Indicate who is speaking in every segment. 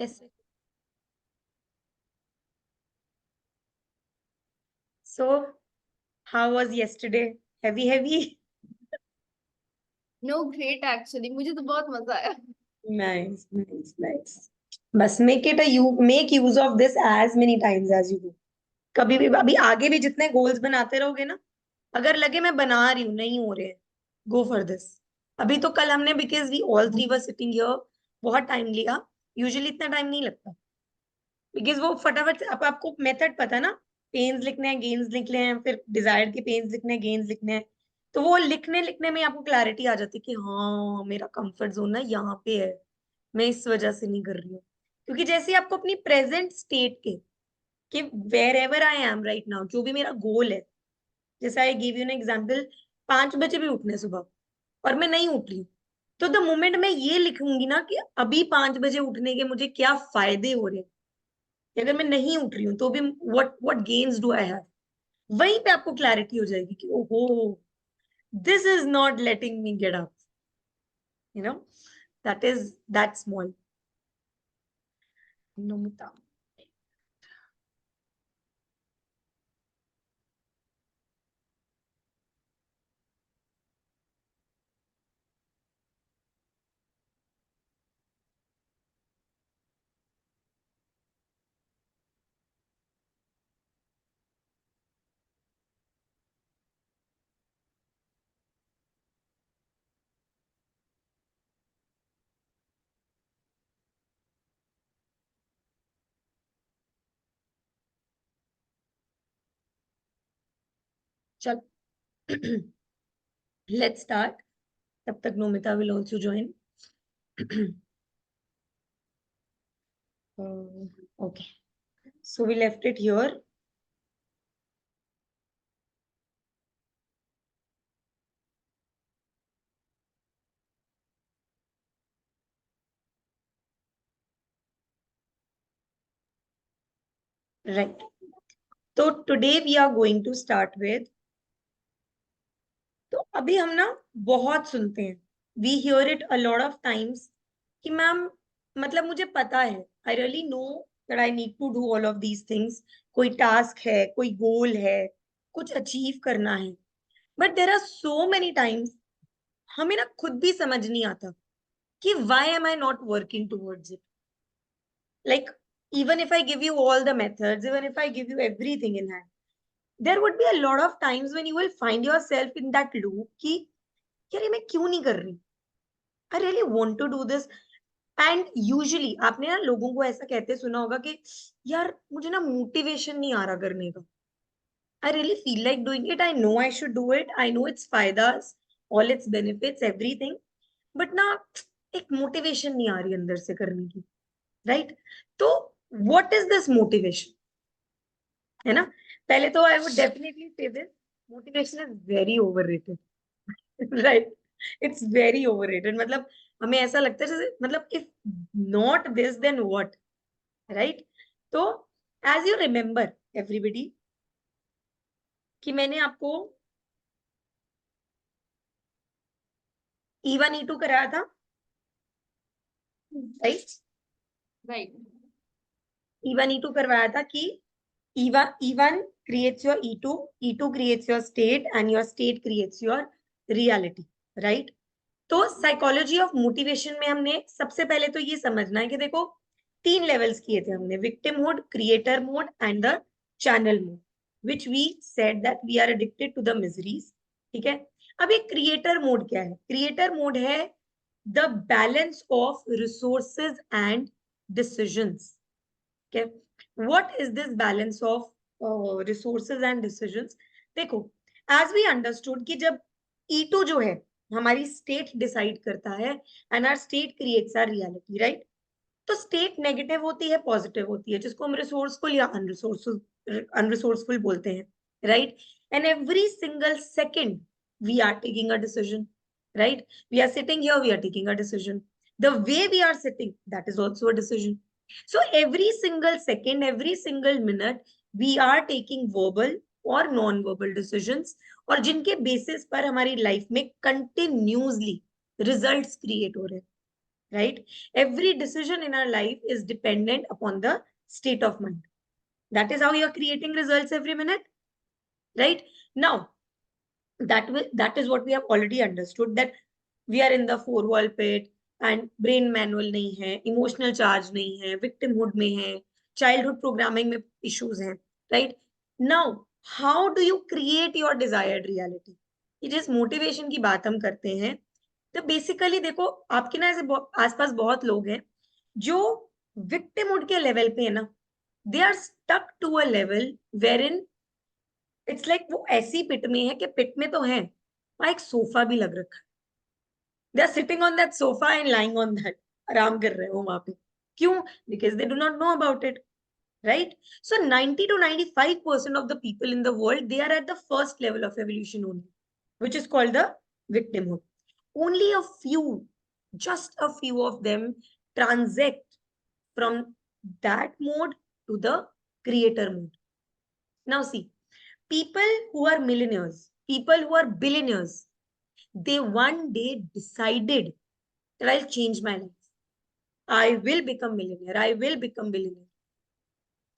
Speaker 1: कैसे? So how was yesterday? Heavy heavy?
Speaker 2: No, great actually, मुझे तो बहुत मजा आया।
Speaker 1: Nice nice nice. बस make use of this as many times as you do. कभी भी अभी आगे भी जितने गोल्स बनाते रहोगे ना, अगर लगे मैं बना रही हूँ नहीं हो रहे, गो फॉर दिस। अभी तो कल हमने, because we all three were sitting here, बहुत टाइम लिया। यूजुअली इतना टाइम नहीं लगता, बिकॉज वो फटाफट से, अब आपको मेथड पता है ना, पेन्स लिखने हैं, गेन्स लिखने हैं, फिर डिजायर्ड के पेन्स लिखने हैं, गेन्स लिखने हैं। तो वो लिखने लिखने में आपको क्लैरिटी आ जाती है कि हाँ मेरा कंफर्ट जोन ना यहाँ पे है, मैं इस वजह से नहीं कर रही हूँ। क्योंकि जैसे ही आपको अपनी प्रेजेंट स्टेट के, कि wherever I am right now, जो भी मेरा गोल है, जैसे I give you an example, 5 बजे भी उठने सुबह, और मैं नहीं उठ रही हूँ, तो द मोमेंट मैं ये लिखूंगी ना कि अभी 5 बजे उठने के मुझे क्या फायदे हो रहे हैं, कि अगर मैं नहीं उठ रही हूँ तो भी what what gains do I have, वहीं पे आपको क्लैरिटी हो जाएगी कि ओहो, this is not letting me get up, you know, that is that small. Namita, चल लेट्स स्टार्ट। तब तक Nomita will also join. Okay, so we left it here. Right, तो today we are going to start with, तो अभी हम ना बहुत सुनते हैं, we hear it a lot of times, कि मैम, मतलब मुझे पता है, I really know that I need to do all of these things, कोई टास्क है, कोई गोल है, कुछ अचीव करना है, but there are so many times हमें ना खुद भी समझ नहीं आता कि why am I not working towards इट। Like, even if I give you all the methods, even if I give you everything in hand, there would be a lot of times when you will find yourself in that loop कि यार ये मैं क्यों नहीं कर रही, I really want to do this. And usually आपने ना लोगों को ऐसा कहते सुना होगा कि यार मुझे ना मोटिवेशन नहीं आ रहा करने का, I really feel like doing it, I know I should do it, I know its फायदास, all its benefits, everything, but ना एक मोटिवेशन नहीं आ रही अंदर से करने की, राइट? तो व्हाट इज दिस मोटिवेशन, है ना? पहले तो I would definitely say this, motivation is very overrated. Right, it's very overrated. मतलब हमें ऐसा लगता है जैसे, मतलब if not this then what, right? तो एज यू रिमेम्बर एवरीबडी, कि मैंने आपको ईवन ई टू कराया था, राइट?
Speaker 2: राइट।
Speaker 1: ईवन ई टू करवाया था कि E1 creates your E2, E2 creates your state, and your state creates your reality, right? तो साइकोलॉजी ऑफ मोटिवेशन में हमने सबसे पहले तो ये समझना है कि देखो, 3 लेवल्स किए थे हमने, victim mode, creator mode and the channel mode, which we said that we are addicted to the miseries. ठीक है, अब ये क्रिएटर मोड क्या है? क्रिएटर मोड है the balance of resources and decisions. Okay, what is this balance of resources and decisions? देखो, as we understood कि जब E2 जो है हमारी स्टेट डिसाइड करता है, and our state creates our reality, right? तो स्टेट नेगेटिव होती है, पॉजिटिव होती है, जिसको हम रिसोर्सफुल या अनरिसोर्सफुल बोलते हैं, right? And every single second we are taking a decision, right? We are sitting here, we are taking a decision, the way we are sitting, that is also a decision. So every single second, every single minute, we are taking verbal और non-verbal decisions, और जिनके basis पर हमारी life में continuously results create हो रहे हैं, right? Every decision in our life is dependent upon the state of mind. That is how you're creating results every minute, right? Now, that is what we have already understood, that we are in the four wall pit and brain manual नहीं है, emotional charge नहीं है, victimhood में है, childhood programming में issues हैं, right? Now, how do you create your desired reality? ये जिस motivation की बात हम करते हैं, तो basically देखो आपके ना ऐसे आसपास बहुत लोग हैं जो victimhood के level पे है ना, they are stuck to a level wherein it's like वो ऐसी पिट में है कि पिट में तो है, वहां एक सोफा भी लग रखा है, they are sitting on that sofa and lying on that, आराम कर रहे हो वहां पे। क्यों? Because they do not know about it, right? So 90 to 95% of the people in the world, they are at the first level of evolution only, which is called the victimhood. Only a few, just a few of them transact from that mode to the creator mode. Now see, people who are millionaires, people who are billionaires, they one day decided that I'll change my life. I will become millionaire. I will become billionaire.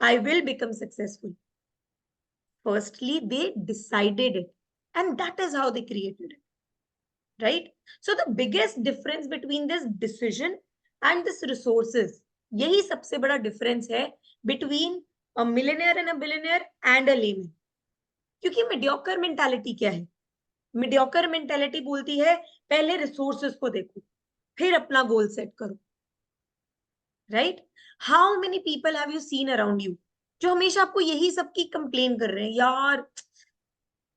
Speaker 1: I will become successful. Firstly, they decided it, and that is how they created it, right? So the biggest difference between this decision and this resources, यही सबसे बड़ा difference है between a millionaire and a billionaire and a layman. क्योंकि mediocre mentality क्या है? Mediocre mentality बोलती है पहले रिसोर्सेस को देखो, फिर अपना गोल सेट करो, right? How many people have you seen around you जो हमेशा आपको यही सब की कंप्लेन कर रहे हैं, यार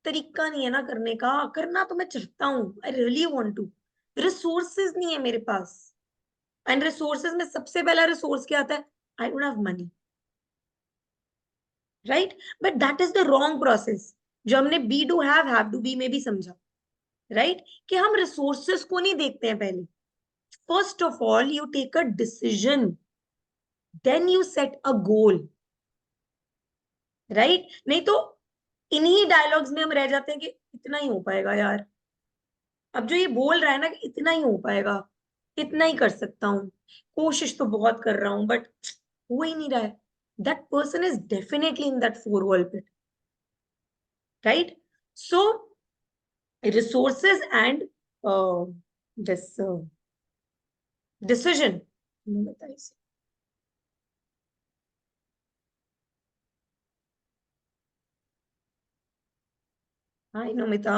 Speaker 1: तरीका नहीं है ना करने का, करना तो मैं चाहता हूँ, I really want to, resources नहीं है मेरे पास। एंड रिसोर्सेज में सबसे पहला रिसोर्स क्या आता है? I don't have money, right? But that is the wrong process जो हमने be do have to be में भी समझा, राइट? कि हम रिसोर्सेस को नहीं देखते हैं पहले। First of all, you take a decision, then you set a goal, right? नहीं तो इन्हीं डायलॉग्स में हम रह जाते हैं कि इतना ही हो पाएगा यार, अब जो ये बोल रहा है ना कि इतना ही हो पाएगा, इतना ही कर सकता हूँ, कोशिश तो बहुत कर रहा हूं बट हो ही नहीं रहा है, that person is definitely in that four wall pit, right? So resources and this decision, hi Namita.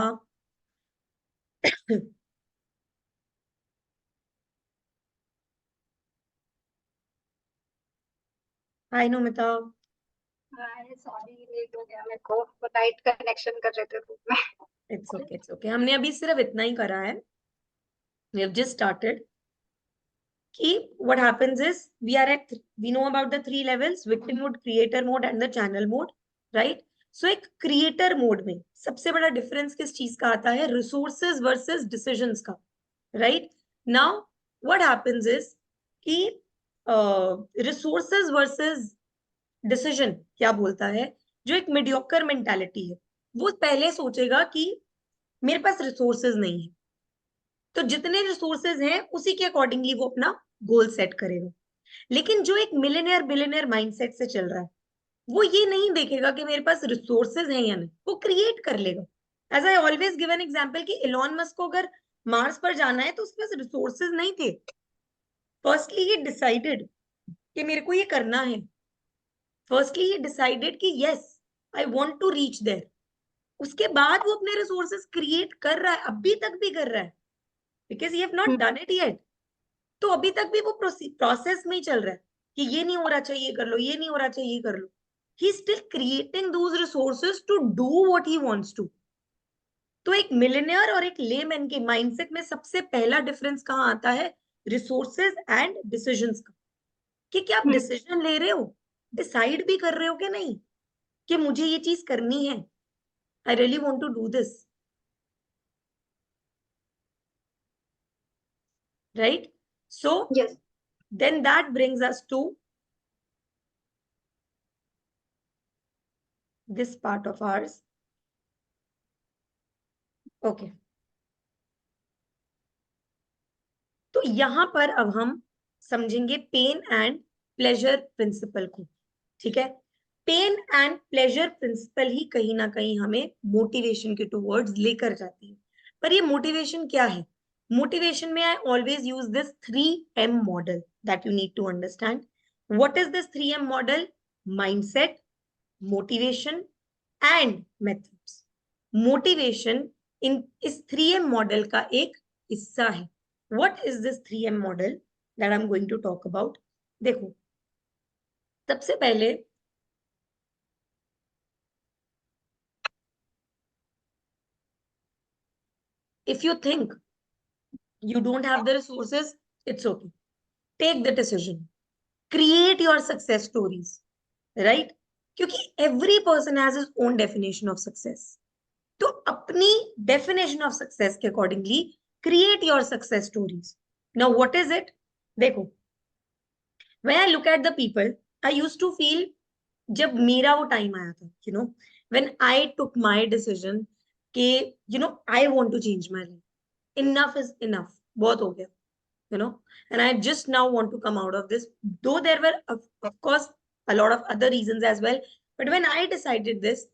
Speaker 1: Hi Namita.
Speaker 3: Hi sorry late हो गया मेरे को, नाइट कनेक्शन कर रहे थे रूम में।
Speaker 1: इट्स ओके, इट्स ओके, हमने अभी सिर्फ इतना ही करा है, we have just started कि what happens is we know about the three levels, victim mode, creator mode and the channel mode, right? So एक creator mode में सबसे बड़ा difference किस चीज का आता है? resources versus decisions का, right? Now what happens is कि resources versus decision क्या बोलता है? जो एक mediocre mentality है वो पहले सोचेगा कि मेरे पास रिसोर्सेज नहीं है, तो जितने रिसोर्सेज हैं उसी के अकॉर्डिंगली वो अपना गोल सेट करेगा। लेकिन जो एक मिलियनेयर बिलियनेयर माइंडसेट से चल रहा है वो ये नहीं देखेगा कि मेरे पास रिसोर्सेज हैं या नहीं, वो क्रिएट कर लेगा। As I always give an example कि इलॉन मस्क को अगर मार्स पर जाना है तो उसके पास रिसोर्सेज नहीं थे, फर्स्टली ही डिसाइडेड कि मेरे को ये करना है, फर्स्टली ही डिसाइडेड कि yes I want to reach there, उसके बाद वो अपने रिसोर्सेज क्रिएट कर रहा है, अभी तक भी कर रहा है, because he have not done it yet. तो अभी तक भी वो प्रोसेस में ही चल रहा है कि ये नहीं हो रहा चाहिए कर लो, ये नहीं हो रहा चाहिए कर लो, he still creating those resources to do what he wants to. तो एक मिलियनियर और एक लेमैन के माइंडसेट में सबसे पहला डिफरेंस कहाँ आता है? रिसोर्सेज एंड डिसीजंस का, कि क्या आप डिसीजन ले रहे हो, डिसाइड भी कर रहे हो कि नहीं कि मुझे ये चीज करनी है, I really want to do this, right? So
Speaker 3: yes
Speaker 1: then that brings us to this part of ours. Okay, तो यहां पर अब हम समझेंगे पेन एंड प्लेजर प्रिंसिपल को, ठीक है। पेन एंड प्लेजर प्रिंसिपल ही कहीं ना कहीं हमें मोटिवेशन के टुवर्ड्स लेकर जाती है। पर ये मोटिवेशन क्या है? मोटिवेशन में I always use this 3M model that you need to understand. What is this 3M model? Mindset, motivation and methods. Motivation in इस 3M मॉडल का एक हिस्सा है। What is this 3M model that I am going to talk about? देखो, सबसे पहले if you think you don't have the resources, it's okay. Take the decision. Create your success stories, right? क्योंकि every person has his own definition of success. तो अपनी definition of success के accordingly create your success stories. Now, what is it? देखो, when I look at the people, I used to feel जब मेरा वो time आया था, when I took my decision कि I want to change my life. Enough is enough. बहुत हो गया. And I just now want to come out of this. Though there were, of course, a lot of other reasons as well. But when I decided this,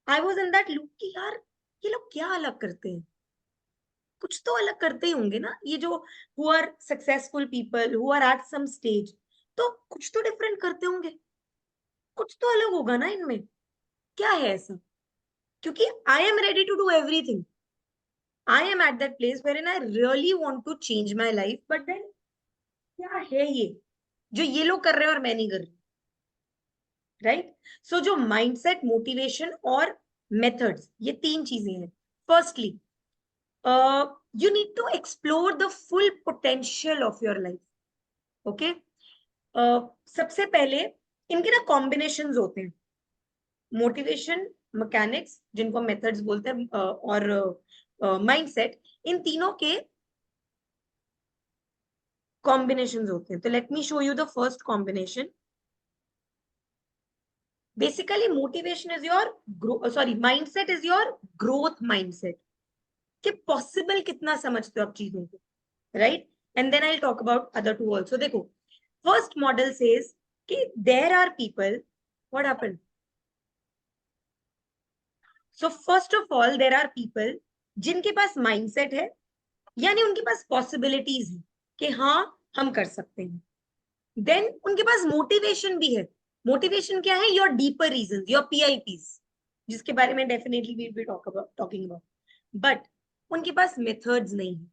Speaker 1: I was in that loop कि यार ये लोग क्या अलग करते हैं? कुछ तो अलग करते ही होंगे ना, ये जो who are successful people, who are at some stage, तो कुछ तो डिफरेंट करते होंगे, कुछ तो अलग होगा ना इनमें, क्या है ऐसा? क्योंकि I am ready to do everything. I am at that place wherein I really want to change my life, but then क्या है ये जो ये लोग कर रहे हैं और मैं नहीं कर रही, राइट? सो जो माइंडसेट, मोटिवेशन और मेथड्स, ये तीन चीजें हैं. Firstly, you need to explore the full potential of your life. Okay, सबसे पहले इनके ना कॉम्बिनेशंस होते हैं. मोटिवेशन, मैकेनिक्स जिनको मेथड्स बोलते हैं, और माइंडसेट, इन तीनों के कॉम्बिनेशंस होते हैं. तो let me show you the first combination. Basically motivation is your mindset is your growth mindset, कि पॉसिबल कितना समझते हो आप चीजों को, राइट? And then I talk about other two also. देखो, फर्स्ट मॉडल सेज कि there are people, what happened? So first of all there are people जिनके पास माइंडसेट है, यानी उनके पास पॉसिबिलिटीज है कि हाँ हम कर सकते हैं. देन उनके पास मोटिवेशन भी है. मोटिवेशन क्या है? Your deeper reason, your PIPs, जिसके बारे में definitely we will be talking about. But उनके पास मेथड्स नहीं है,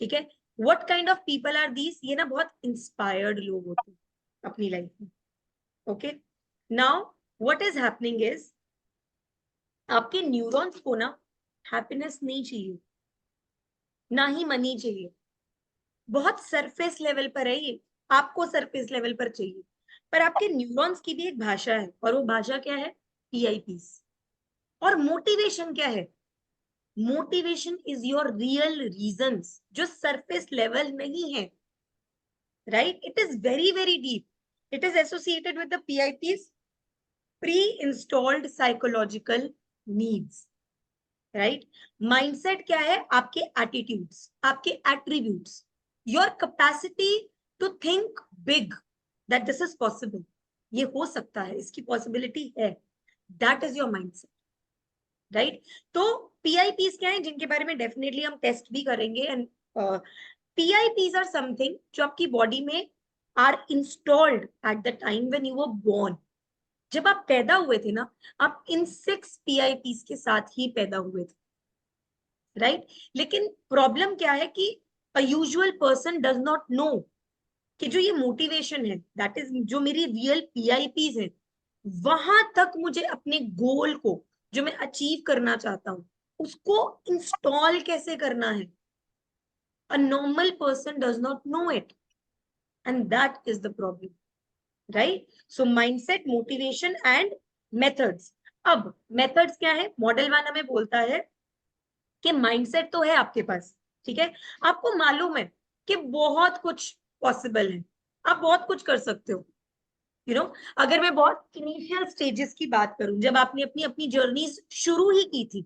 Speaker 1: ठीक है? What kind of people are these? ये ना बहुत इंस्पायर्ड लोग होते हैं अपनी लाइफ में. Okay, now what is happening is, आपके न्यूरॉन्स को ना हैप्पीनेस नहीं चाहिए, ना ही मनी चाहिए. बहुत सरफेस लेवल पर है ये, आपको सरफेस लेवल पर चाहिए. पर आपके न्यूरॉन्स की भी एक भाषा है, और वो भाषा क्या है? PIPs. और मोटिवेशन क्या है? Motivation is your real reasons, जो सरफेस लेवल नहीं है, right? It is very very deep. It is associated with the PIPs, pre installed psychological needs, right? Mindset क्या है? आपके एटीट्यूड्स, आपके attributes, your capacity to think big, that this is possible, ये हो सकता है, इसकी पॉसिबिलिटी है. That is your mindset, right? तो PIPs क्या है, जिनके बारे में डेफिनेटली हम टेस्ट भी करेंगे. एंड PIPs आर समथिंग जो आपकी बॉडी में are installed at the time when you were born. जब आप पैदा हुए थे ना, आप इन 6 PIPs के साथ ही पैदा हुए थे, राइट? लेकिन प्रॉब्लम क्या है कि अ usual person does not know कि जो ये मोटिवेशन है, दैट इज जो मेरी रियल PIPs है, वहां तक मुझे अपने गोल को, जो मैं अचीव करना चाहता हूं, उसको इंस्टॉल कैसे करना है. A normal person does not know it, and that is the problem, right? So mindset, motivation and methods. अब मेथड्स क्या है? मॉडल 1 हमें बोलता है कि माइंडसेट तो है आपके पास, ठीक है, आपको मालूम है कि बहुत कुछ पॉसिबल है, आप बहुत कुछ कर सकते हो. अगर मैं बहुत इनिशियल स्टेजेस की बात करूं, जब आपने अपनी अपनी जर्नी शुरू ही की थी,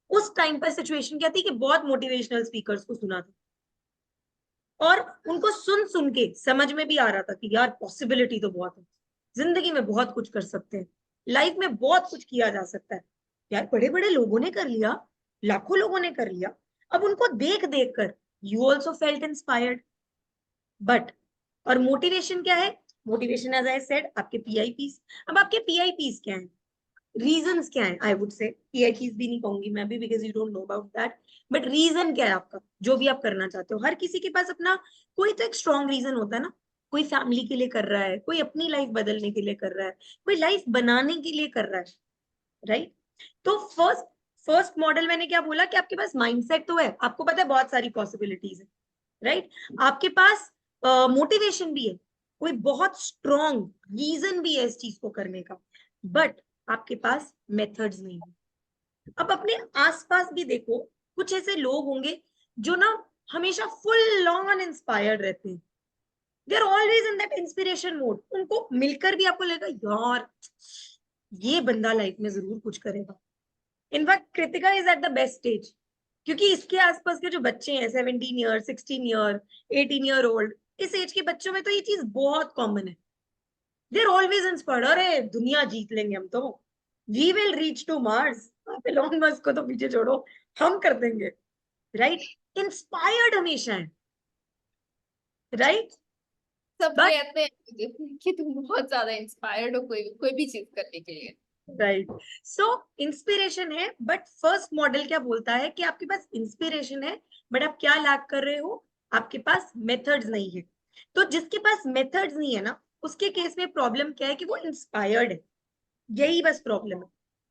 Speaker 1: उस टाइम पर सिचुएशन क्या थी कि बहुत मोटिवेशनल स्पीकर्स को सुना था, और उनको सुन सुन के समझ में भी आ रहा था कि यार पॉसिबिलिटी तो बहुत है, जिंदगी में बहुत कुछ कर सकते हैं, लाइफ में बहुत कुछ किया जा सकता है। यार बड़े बड़े लोगों ने कर लिया, लाखों लोगों ने कर लिया। अब उनको देख देख कर you also felt inspired. But और मोटिवेशन क्या है? मोटिवेशन एज आई सेड आपके पीआईपीस। अब आपके पीआईपीस क्या है, रीजंस क्या है? आई वुड से पीआईपीस भी नहीं कहूंगी मैं भी, because you don't know about that. But reason क्या है आपका, जो भी आप करना चाहते हो? हर किसी के पास अपना कोई तो एक स्ट्रॉन्ग रीजन होता है ना। कोई फैमिली के लिए कर रहा है, कोई अपनी लाइफ बदलने के लिए कर रहा है, कोई लाइफ बनाने के लिए कर रहा है, राइट? तो फर्स्ट फर्स्ट मॉडल मैंने क्या बोला कि आपके पास माइंडसेट तो है, आपको पता है बहुत सारी पॉसिबिलिटीज है, राइट? आपके पास मोटिवेशन भी है, कोई बहुत स्ट्रॉन्ग रीजन भी है इस चीज को करने का, बट आपके पास मेथड्स नहीं है। अब अपने आसपास भी देखो, कुछ ऐसे लोग होंगे जो ना हमेशा फुल ऑन इंस्पायर्ड रहते हैं, they are always in that inspiration mode. उनको मिलकर भी आपको लगेगा यार ये बंदा लाइफ में जरूर कुछ करेगा। In fact Kritika is at the best stage, क्योंकि इसके आसपास के जो बच्चे हैं 17 ईयर 16 ईयर 18 ईयर ओल्ड, इस एज के बच्चों में तो ये चीज बहुत कॉमन है। दे आर ऑलवेज इंस्पायर्ड, अरे दुनिया जीत लेंगे हम तो, we will reach to Mars, आप एलोन मस्क को तो पीछे छोड़ो, हम कर देंगे, राइट? इंस्पायर्ड हमेशा है, राइट?
Speaker 2: सब
Speaker 1: बट
Speaker 2: कहते हैं मुझे कि तुम बहुत ज्यादा इंस्पायर्ड हो कोई कोई भी चीज करने के लिए।
Speaker 1: राइट, सो इंस्पिरेशन है, बट फर्स्ट मॉडल क्या बोलता है कि आपके पास इंस्पिरेशन है, बट आप क्या लैक कर रहे हो? आपके पास मेथड्स नहीं है। तो जिसके पास मेथड्स नहीं है ना, उसके केस में प्रॉब्लम क्या है कि वो इंस्पायर्ड है, यही बस प्रॉब्लम है।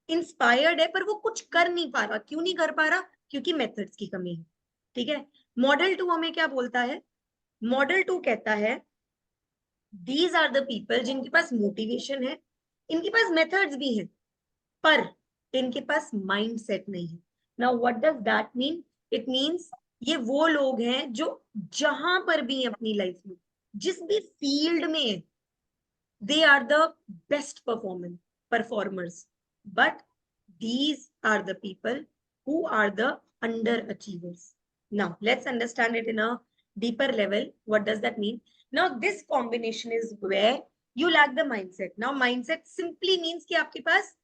Speaker 1: इंस्पायर्ड है पर वो कुछ कर नहीं पा रहा। क्यों नहीं कर पा रहा? क्योंकि मेथड्स की कमी है, ठीक है? मॉडल 2 हमें क्या बोलता है? मॉडल 2 कहता है दीज आर द पीपल जिनके पास मोटिवेशन है, इनके पास मेथड्स भी हैं, पर इनके पास माइंड सेट नहीं है। Now what does that mean? It means ये वो लोग हैं जो जहां पर भी हैं अपनी लाइफ में, जिस भी फील्ड में, they are the best performers, but these are the people who are the underachievers. Now let's understand it in a deeper level. What does that mean? Now this combination is where you lack the mindset. Now mindset simply means कि आपके पास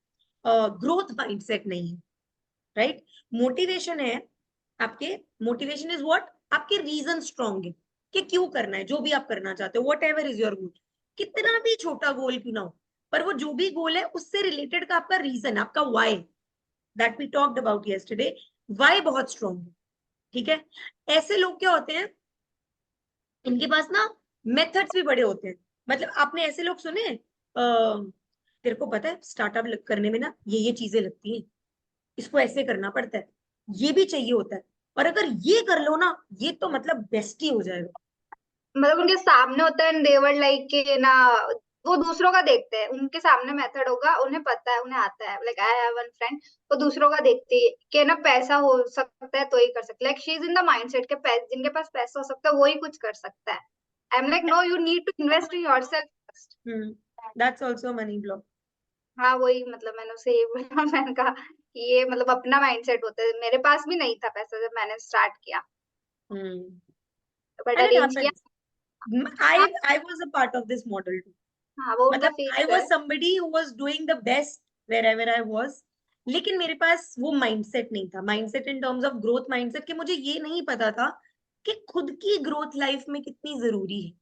Speaker 1: growth mindset नहीं है, right? Motivation है आपके, motivation is what? आपके reason strong है कि क्यों करना है, जो भी आप करना चाहते हो, what ever is your goal, कितना भी छोटा गोल क्यों ना हो, पर वो जो भी गोल है उससे रिलेटेड का आपका रीजन, आपका why, that we talked about yesterday, why बहुत स्ट्रॉन्ग है, ठीक है? ऐसे लोग क्या होते हैं, इनके पास ना मेथड्स भी बड़े होते हैं। मतलब आपने ऐसे लोग सुने तेरे को पता है स्टार्टअप करने में ना ये चीजें लगती हैं, इसको ऐसे करना पड़ता है, ये भी चाहिए होता है, और अगर ये कर लो ना ये तो मतलब बेस्ट ही हो जाएगा।
Speaker 3: मतलब उनके सामने होता है देवर लाइक के ना, वो दूसरों का देखते हैं, उनके सामने मेथड होगा, उन्हें पता है, उन्हें आता है। Like I have one friend, वो दूसरों का देखती है कि ना पैसा हो सकता है तो ही कर सकता है। Like she is in the mindset के जिनके पास पैसा हो सकता है वो ही कुछ कर सकता है। I am like no, you need to invest in yourself first.
Speaker 1: That's also money block.
Speaker 3: हाँ वही, मतलब मैंने उसे ये बोला, मैंने कहा कि ये मतलब अपना माइंडसेट होता है। मेरे पास भी नहीं था पैसा जब मैंने स्टार्ट किया, बट
Speaker 1: एंड इट
Speaker 3: अरेंज किया।
Speaker 1: Happens, I was a part of this model too.
Speaker 3: हाँ वो उनका
Speaker 1: मतलब
Speaker 3: फेस
Speaker 1: I
Speaker 3: है।
Speaker 1: was somebody who was doing the best wherever I was, लेकिन मेरे पास वो माइंडसेट नहीं था, mindset in terms of growth mindset, कि मुझे ये नहीं पता था कि खुद की ग्रोथ लाइफ में कितनी जरूरी है।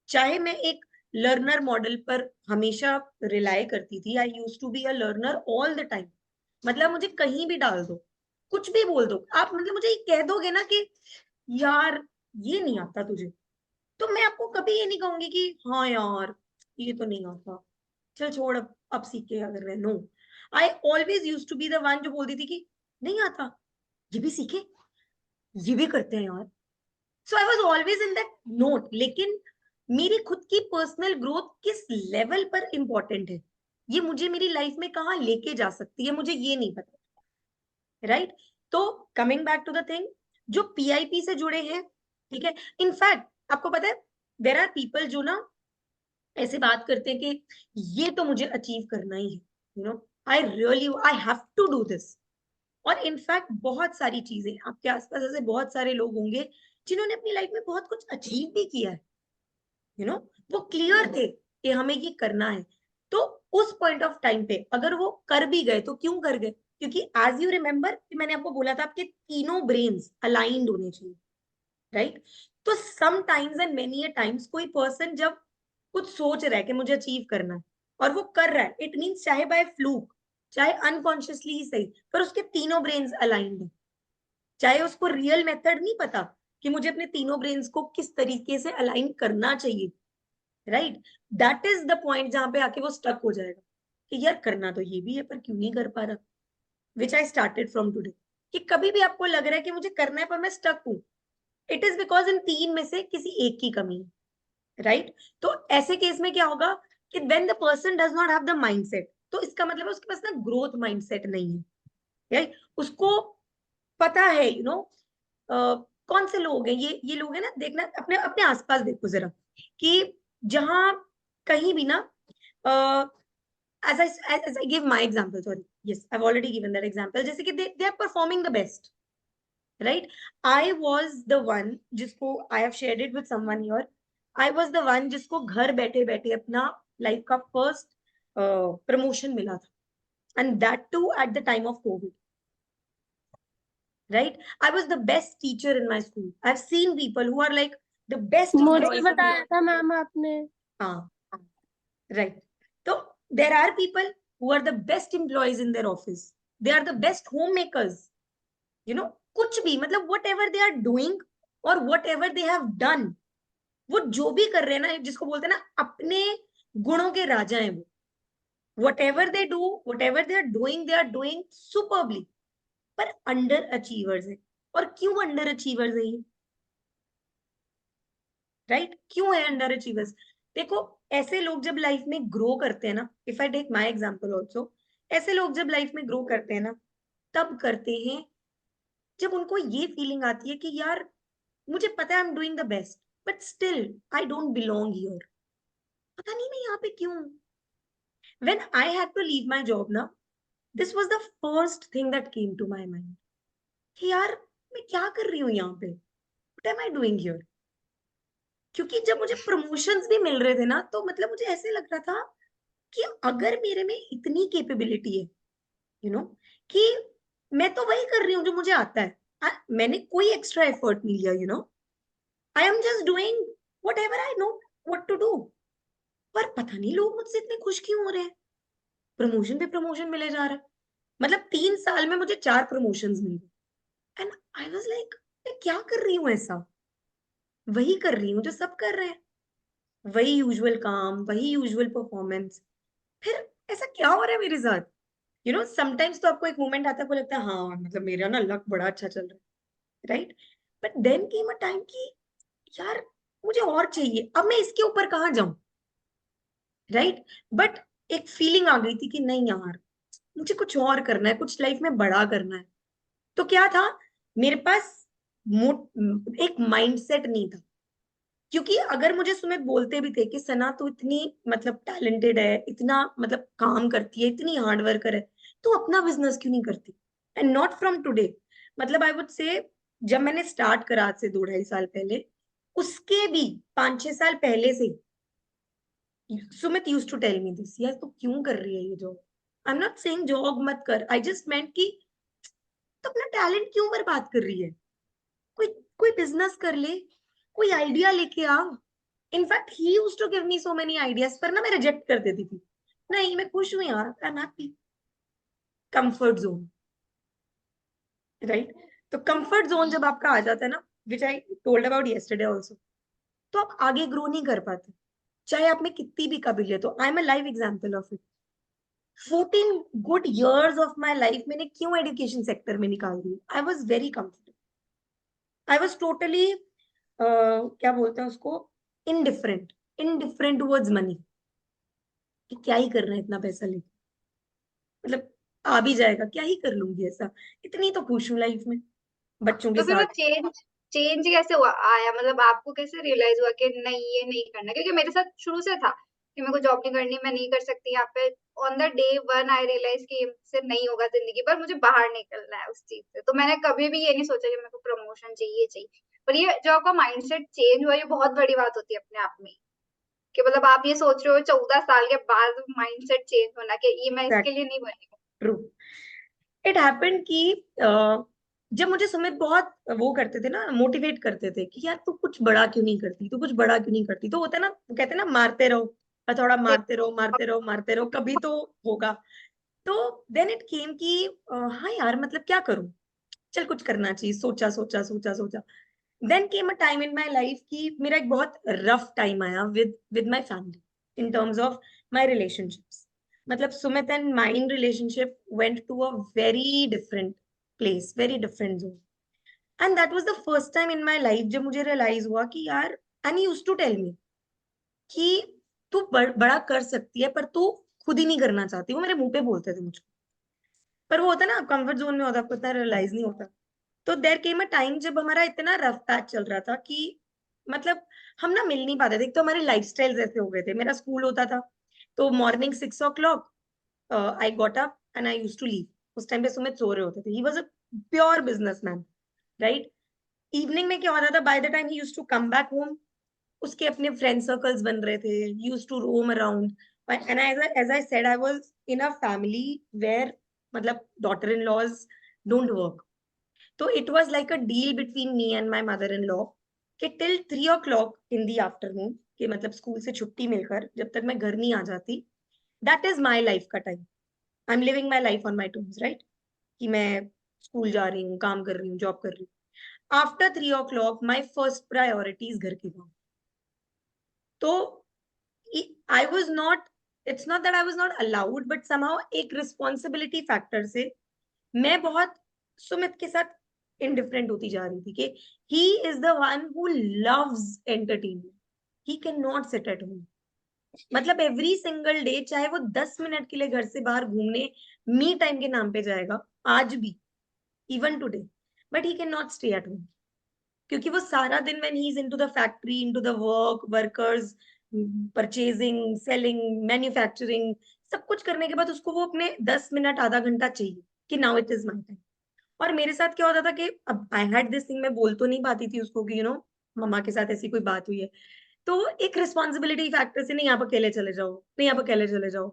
Speaker 1: चाहे मैं एक लर्नर मॉडल पर हमेशा रिलाय करती थी, I use to be a learner all the time. मतलब मुझे कहीं भी डाल दो, कुछ भी बोल दो आप, मतलब मुझे कह दोगे ना कि यार ये नहीं आता तुझे, तो मैं आपको कभी ये नहीं कहूंगी कि हाँ यार ये तो नहीं आता, चल छोड़ अब सीख के क्या कर रहे हैं। No, I always use to be the one जो बोलती थी कि नहीं आता, ये भी सीखे, ये भी करते हैं यार। So I was always in that note. लेकिन मेरी खुद की पर्सनल ग्रोथ किस लेवल पर इंपॉर्टेंट है, ये मुझे मेरी लाइफ में कहाँ लेके जा सकती है, मुझे ये नहीं पता, राइट? तो coming back to the thing, जो पीआईपी से जुड़े हैं, ठीक है, इनफैक्ट आपको पता है देर आर पीपल जो ना ऐसे बात करते हैं कि ये तो मुझे अचीव करना ही है, you know, I really I have to do this. और इनफैक्ट बहुत सारी चीजें आपके आसपास ऐसे बहुत सारे लोग होंगे जिन्होंने अपनी लाइफ में बहुत कुछ अचीव भी किया है, वो क्लियर थे कि हमें ये करना है। तो उस पॉइंट ऑफ टाइम पे अगर वो कर भी गए तो क्यों कर गए? क्योंकि एज यू रिमेम्बर कि मैंने आपको बोला था आपके तीनों ब्रेन्स अलाइंड होने चाहिए, राइट? तो sometimes and many a times कोई पर्सन जब कुछ सोच रहा है कि मुझे अचीव करना है और वो कर रहा है, इट मीन्स चाहे बाय फ्लूक चाहे अनकॉन्शियसली ही सही, पर उसके तीनों ब्रेन्स अलाइंड है। चाहे उसको रियल मेथड नहीं पता कि मुझे अपने तीनों ब्रेन्स को किस तरीके से अलाइन करना चाहिए, right? That is the point जहां पे आके वो स्टक हो जाएगा कि यार करना तो ये भी है पर क्यों नहीं कर पा रहा। विच आई स्टार्टेड फ्रॉम टुडे, कि कभी भी आपको लग रहा है कि मुझे करना है पर मैं स्टक हूं, इट इज बिकॉज इन तीन में से किसी एक की कमी है, राइट? तो ऐसे केस में क्या होगा कि when the person does not have the mindset, तो इसका मतलब है उसके पास ना ग्रोथ माइंडसेट नहीं है, राइट? उसको पता है कौन से लोग हैं ये लोग हैं ना, देखना अपने अपने आसपास देखो जरा कि जहां कहीं भी ना, as I give my example, sorry, yes, I've already given that example, जैसे कि they are performing the best, right? I was the one जिसको I have shared it with someone here. I was the one जिसको घर बैठे बैठे अपना life का first promotion मिला था, and that too at the time of COVID, right? I was the best teacher in my school. I've seen people who are like the best
Speaker 4: मुझे
Speaker 1: employees of
Speaker 4: बताया था मैम आपने।
Speaker 1: हाँ, right. So there are people who are the best employees in their office. They are the best homemakers. कुछ भी मतलब whatever they are doing or whatever they have done, वो जो भी कर रहे हैं ना, जिसको बोलते हैं ना अपने गुणों के राजा हैं वो। Whatever they do, whatever they are doing superbly. पर अंडर अचीवर्स है। और क्यों अंडर अचीवर्स है ये, राइट? क्यों है अंडर अचीवर्स? देखो, ऐसे लोग जब लाइफ में ग्रो करते हैं ना, if I take my example also, ऐसे लोग जब लाइफ में ग्रो करते हैं ना, तब करते हैं जब उनको ये फीलिंग आती है कि यार मुझे पता है I am doing the best, but still I don't belong here. पता नहीं मैं यहाँ पे क्यों हूँ। When I had to leave my job ना, this was the first thing that came to my mind कि यार मैं क्या कर रही हूँ यहाँ पे, what am I doing here? क्योंकि जब मुझे प्रमोशंस भी मिल रहे थे ना, तो मतलब मुझे ऐसे लग रहा था कि अगर मेरे में इतनी कैपेबिलिटी है, यू नो कि मैं तो वही कर रही हूँ जो मुझे आता है, मैंने कोई एक्स्ट्रा एफर्ट नहीं लिया, I am just doing whatever I know what to do. पर पता नहीं लोग मुझसे इतने खुश क्यों हो रहे हैं, प्रमोशन पे प्रमोशन मिले जा रहा है। मतलब 3 साल में मुझे 4 प्रमोशंस मिल गए, एंड आई वाज लाइक मैं क्या कर रही हूँ ऐसा? वही कर रही हूँ जो सब कर रहे हैं, वही यूजुअल काम, वही यूजुअल परफॉर्मेंस। फिर ऐसा क्या हो रहा है मेरे साथ? समटाइम्स तो आपको एक मोमेंट आता है, आपको लगता है हाँ मतलब मेरा ना लक बड़ा अच्छा चल रहा है, right? But then came a time कि यार मुझे और चाहिए, अब मैं इसके ऊपर कहाँ जाऊं, राइट? बट एक फीलिंग आ गई थी कि नहीं यार, मुझे कुछ और करना है, कुछ लाइफ में बड़ा करना है। तो क्या था, मेरे पास एक माइंडसेट नहीं था। क्योंकि अगर मुझे सुमित बोलते भी थे कि सना तू इतनी मतलब टैलेंटेड है, इतना मतलब काम करती है, इतनी हार्ड वर्कर है, तो अपना बिजनेस क्यों नहीं करती? एंड नॉट फ्रॉम टुडे, मतलब आई वुड से जब मैंने स्टार्ट करा आज से 2-2.5 साल पहले, उसके भी 5-6 साल पहले से Sumit use to tell me this, यार तू क्यों कर रही है ये job? I am not saying job मत कर, आई जस्ट मेंट कि तो अपना टैलेंट क्यों बर्बाद कर रही है? कोई कोई बिजनेस कर ले, कोई आइडिया लेके आ। In fact he used to give me so many ideas, पर ना मैं रिजेक्ट कर देती थी। नहीं मैं खुश हूं यार, I am happy. Comfort zone, right? तो कंफर्ट जोन जब आपका आ जाता है ना, which I told about yesterday also, तो आप आगे ग्रो नहीं कर पाते, चाहे आप में कितनी भी काबिलियत हो। I am a live example of it. 14 good years of my life मैंने क्यों एजुकेशन सेक्टर में निकाल दी? I was very comfortable, I was totally क्या बोलते हैं उसको, इनडिफरेंट, इनडिफरेंट टुवर्ड्स मनी, कि क्या ही करना है इतना पैसा लेके, मतलब आ भी जाएगा, क्या ही कर लूंगी ऐसा, इतनी तो खुश हूँ लाइफ में बच्चों के
Speaker 3: तो फिर वो
Speaker 1: साथ।
Speaker 3: चेंज चेंज कैसे हुआ आया, मतलब आपको कैसे रियलाइज हुआ कि नहीं ये नहीं करना? क्योंकि मेरे साथ शुरू से था कि मेरे को जॉब नहीं करनी, मैं नहीं कर सकती यहाँ पे। On the day one I realise कि इससे नहीं होगा जिंदगी, पर मुझे बाहर निकलना है उस चीज से। तो मैंने कभी भी ये नहीं सोचा कि मेरे को प्रमोशन चाहिए चाहिए। पर ये जो आपका माइंडसेट चेंज हुआ, ये बहुत बड़ी बात होती है अपने आप में, कि मतलब आप ये सोच रहे हो 14 साल के बाद माइंडसेट चेंज होना, कि ये मैं इसके लिए नहीं बनी हूँ।
Speaker 1: ट्रू। इट हैपेंड कि जब मुझे सुमित बहुत वो करते थे ना, मोटिवेट करते थे कि यार तू कुछ बड़ा क्यों नहीं करती, तू कुछ बड़ा क्यों नहीं करती, तो होता है ना, वो कहते हैं ना, मारते रहो, थोड़ा मारते रहो, मारते रहो, मारते रहो, कभी तो होगा। तो देन इट केम कि हाँ यार, मतलब क्या करूं, चल कुछ करना चाहिए। सोचा सोचा सोचा सोचा, then came a time in my life कि मेरा एक बहुत रफ टाइम आया with my family in terms of my relationships. मतलब Sumit and mine relationship went to a very different place, very different zone. And that was the first time in my life जब मुझे realise हुआ कि यार, and he used to tell me कि तू बड़ा कर सकती है, पर तू खुद ही नहीं करना चाहती। वो मेरे मुंह पे बोलते थे मुझको, पर वो होता है ना, कंफर्ट जोन में होता है, आपको इतना रियलाइज नहीं होता। तो देर केम अ टाइम जब हमारा इतना रफ पैच चल रहा था कि मतलब हम ना मिल नहीं पाते थे। तो हमारे लाइफस्टाइल ऐसे हो गए थे। मेरा स्कूल होता था तो morning 6 o'clock I got up and I use to leave. उस टाइम पे सुमित सो रहे होते थे। He was a pure businessman, right. Evening में क्या होता था, by the time he use to come back home, उसके अपने फ्रेंड सर्कल्स बन रहे थे, use to roam around. And as I said, I was in a family where मतलब daughter in laws don't work. तो it was like a deal between me and my mother in law कि till 3 o'clock in the afternoon, कि मतलब school से छुट्टी मिलकर जब तक मैं घर नहीं आ जाती, दैट इज माई लाइफ का time. I am living my life on my terms, right. कि मैं स्कूल जा रही हूँ, काम कर रही हूँ, जॉब कर रही हूँ। After 3 o'clock my first priority is घर की काम। तो I was not, it's not that I was not allowed, but somehow एक रिस्पॉन्सिबिलिटी फैक्टर से मैं बहुत सुमित के साथ इंडिफरेंट होती जा रही थी कि he is the one who loves entertainment, he can not sit at home. मतलब एवरी सिंगल डे, चाहे वो 10 मिनट के लिए घर से बाहर घूमने मी टाइम के नाम पे जाएगा, आज भी, even today, but he can not stay at home. क्योंकि वो सारा दिन when he is into the factory, into the work, workers, purchasing, selling, manufacturing, सब कुछ करने के बाद उसको वो अपने 10 मिनट, आधा घंटा चाहिए कि now it is my time. और मेरे साथ क्या होता था कि अब आई हैड दिस थिंग, मैं बोल तो नहीं पाती थी उसको कि मम्मा के साथ ऐसी कोई बात हुई है। तो एक रिस्पॉन्सिबिलिटी फैक्टर से, नहीं आप अकेले चले जाओ, नहीं आप अकेले चले जाओ।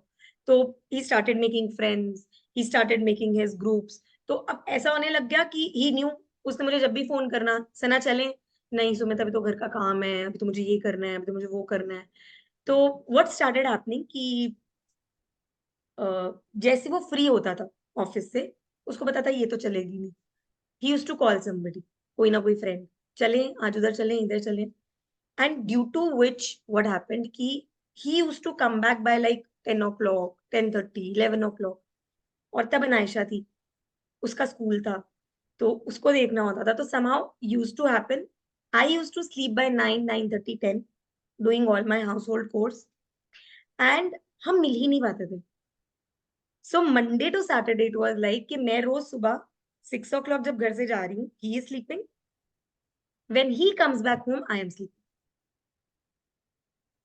Speaker 1: तो he started making friends, he started making his groups. तो अब ऐसा होने लग गया कि ही न्यू, उसने मुझे जब भी फोन करना, सना चले, नहीं सुमित अभी तो घर का काम है, अभी तो मुझे ये करना है, अभी तो मुझे वो करना है। तो व्हाट स्टार्टेड हैपनिंग कि जैसे वो फ्री होता था ऑफिस से, उसको पता था ये तो चलेगी नहीं, he used to call somebody, कोई ना कोई फ्रेंड, चले आज उधर चले, इधर चले। And due to which what happened कि he used to come back by like 10 o'clock, 10:30, 11 o'clock। और तब अनायशा थी, उसका स्कूल था, तो उसको देखना होता था। तो somehow used to happen, I used to sleep by 9, 9:30, 10, doing all my household chores, and हम मिल ही नहीं पाते थे। So Monday to Saturday it was like कि मैं रोज सुबह 6 o'clock जब घर से जा रही हूँ, he is sleeping, when he comes back home I am sleeping।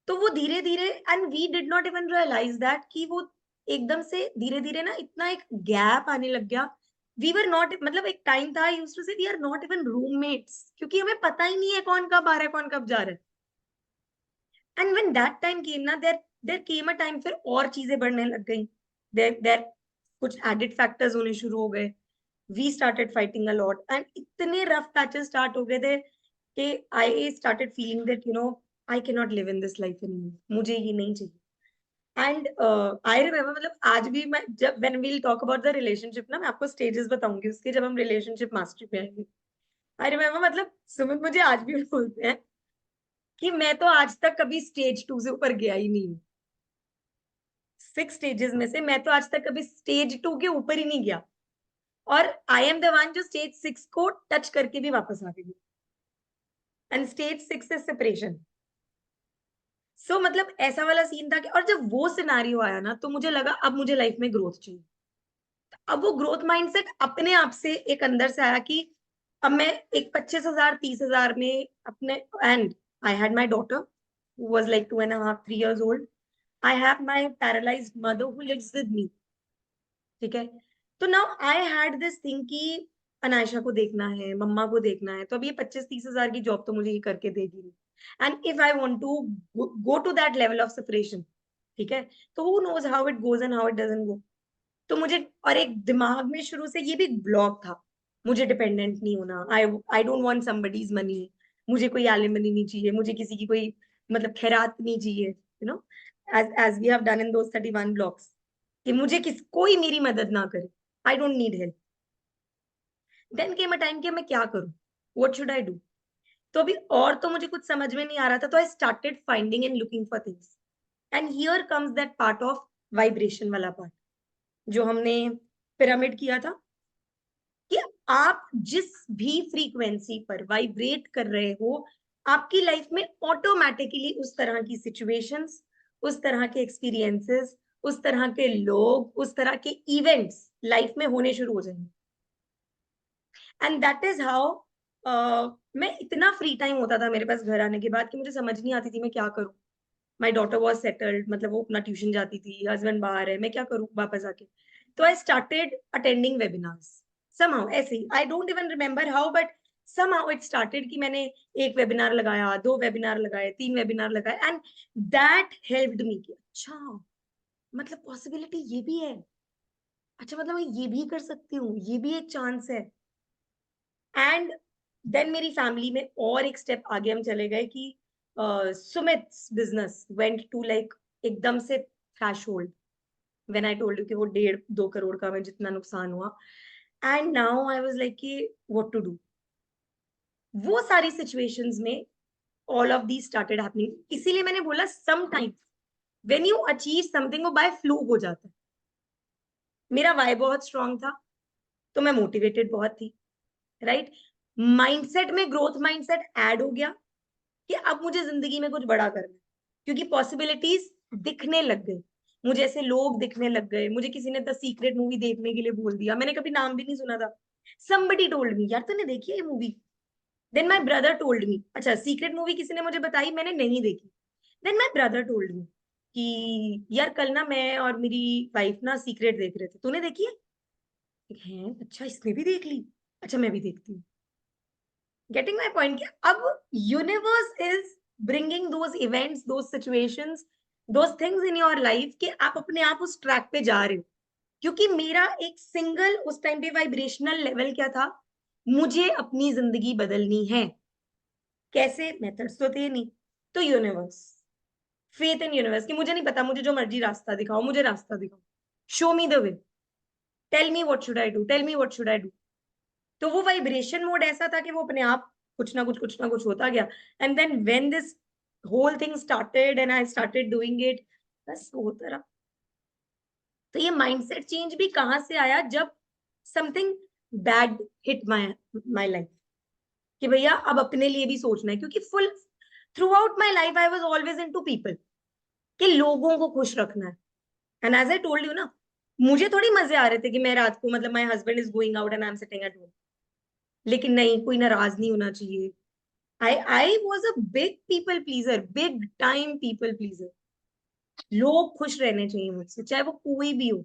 Speaker 1: तो वो धीरे धीरे, and we did not even realise that कि वो एकदम से धीरे धीरे ना इतना एक गैप आने लग गया। वी वर नॉट, मतलब एक टाइम था, I used to say we are not even roommates, क्योंकि हमें पता ही नहीं है कौन कब आ रहा है, कौन कब जा रहा है। And when that time came ना, there there came a time, फिर और चीजें बढ़ने लग गई। देयर देयर कुछ एडिड फैक्टर्स होने शुरू हो गए। We started fighting a lot, and इतने रफ पैचेस स्टार्ट हो गए थे कि I started feeling that I can not live in this life anymore, मुझे ये नहीं चाहिए। एंड आई रिमेम्बर, मतलब आज भी मैं जब when we'll talk about the relationship ना, मैं आपको स्टेजेस बताऊंगी उसके, जब हम रिलेशनशिप मास्टरी पे आएंगे। आई रिमेम्बर, मतलब सुमित मुझे आज भी बोलते हैं कि मैं तो आज तक कभी स्टेज 2 से ऊपर गया ही नहीं हूँ। 6 स्टेजेस में से मैं तो आज तक कभी स्टेज 2 के ऊपर ही नहीं गया। और आई एम द वन जो स्टेज 6 को टच करके भी वापस आ गई। And stage 6 is separation. So मतलब ऐसा वाला सीन था कि, और जब वो सिनारियो आया ना, तो मुझे लगा अब मुझे लाइफ में ग्रोथ चाहिए। अब वो ग्रोथ माइंडसेट अपने आप से एक अंदर से आया कि अब मैं एक 25,000, 30,000 में अपने, and I had my daughter who was like 2.5, 3 years old. I have my paralyzed mother who lives with me. ठीक है। तो now I had this thing कि अनायशा को देखना है, मम्मा को देखना है, तो अब ये 25-30 हजार की जॉब तो मुझे ये करके देगी नहीं. And if I want to go to that level of separation, ठीक है, तो who knows how it goes and how it doesn't go. तो मुझे, और एक दिमाग में शुरू से ये भी ब्लॉक था, मुझे डिपेंडेंट नहीं होना. I don't want somebody's money. मुझे कोई एलिमनी नहीं चाहिए, मुझे किसी की कोई मतलब खैरात नहीं चाहिए, you know, as we have done in those 31 blocks, कि मुझे कोई मेरी मदद ना करे. I don't need help. Then came a time कि मैं क्या करूं, व्हाट शुड आई डू. तो अभी और तो मुझे कुछ समझ में नहीं आ रहा था, तो I started finding and looking for things. And here comes that part of vibration वाला पार्ट, जो हमने पिरामिड किया था, कि आप जिस भी फ्रीक्वेंसी पर वाइब्रेट कर रहे हो, आपकी लाइफ में ऑटोमेटिकली उस तरह की सिचुएशंस, उस तरह के एक्सपीरियंसेस, उस तरह के लोग, उस तरह के इवेंट्स लाइफ में होने शुरू हो जाएंगे. एंड दैट इज हाउ, मैं इतना फ्री टाइम होता था मेरे पास घर आने के बाद कि मुझे समझ नहीं आती थी मैं क्या करूं. माई डॉटर वॉज सेटल्ड, मतलब वो अपना ट्यूशन जाती थी, हस्बैंड बाहर है, मैं क्या करूं वापस आके. तो I started attending webinars somehow, ऐसे ही, I don't even remember how, but somehow it started कि मैंने एक वेबिनार लगाया, 2 वेबिनार लगाए, 3 वेबिनार लगाए, एंड दैट हेल्प्ड मी कि अच्छा, मतलब पॉसिबिलिटी ये भी है, अच्छा मतलब मैं ये भी कर सकती हूँ, ये भी एक चांस है. एंड देन मेरी फैमिली में और एक स्टेप आगे हम चले गए कि सुमित्स बिजनेस वेंट टू लाइक एकदम से threshold, when I told you कि वो 1.5-2 करोड़ का में जितना नुकसान हुआ. And now I was like कि व्हाट टू डू. वो सारी सिचुएशंस में all of the started happening. इसीलिए मैंने बोला sometimes when you achieve something वो बाय फ्लू हो जाता है. मेरा वाई बहुत स्ट्रांग था, तो मैं मोटिवेटेड बहुत थी, राइट. माइंडसेट में ग्रोथ माइंडसेट ऐड हो गया कि अब मुझे जिंदगी में कुछ बड़ा करना है, क्योंकि पॉसिबिलिटीज दिखने लग गई. मुझे ऐसे लोग दिखने लग गए. मुझे किसी ने द सीक्रेट मूवी देखने के लिए बोल दिया, मैंने कभी नाम भी नहीं सुना था. somebody told me, यार तूने देखी है ये movie. Then my brother told me, अच्छा सीक्रेट मूवी किसी ने मुझे बताई, मैंने नहीं देखी. Then my brother told me कि यार कल ना मैं और मेरी वाइफ ना सीक्रेट देख रहे थे, तूने देखी है अच्छा इसने भी देख ली, अच्छा मैं भी देखती हूँ. गेटिंग माई पॉइंट, अब universe is bringing those events, those situations, those things in your life कि आप अपने आप उस ट्रैक पे जा रहे हो. क्योंकि मेरा एक सिंगल उस टाइम पे वाइब्रेशनल लेवल क्या था, मुझे अपनी जिंदगी बदलनी है. कैसे, मेथड्स तो थे नहीं. तो यूनिवर्स, फेथ इन यूनिवर्स कि मुझे नहीं पता, मुझे जो मर्जी रास्ता दिखाओ, मुझे रास्ता दिखाओ, show me the way, tell me what should I do, tell me what should I do. तो वो वाइब्रेशन मोड ऐसा था कि वो अपने आप कुछ ना कुछ होता गया. And then when this whole thing started and I started doing it, बस होता रहा. तो ये माइंडसेट चेंज भी कहां से आया, जब something bad hit my my life, कि भैया अब अपने लिए भी सोचना है. क्योंकि full throughout my life I was always into people, कि लोगों को खुश रखना है. And as I told you ना, मुझे थोड़ी मजे आ रहे थे कि मैं रात को, मतलब my husband is going out and I am sitting at home, लेकिन नहीं, कोई नाराज नहीं होना चाहिए. I was a big people pleaser, big time people pleaser. लोग खुश रहने चाहिए मुझसे, चाहे वो कोई भी हो.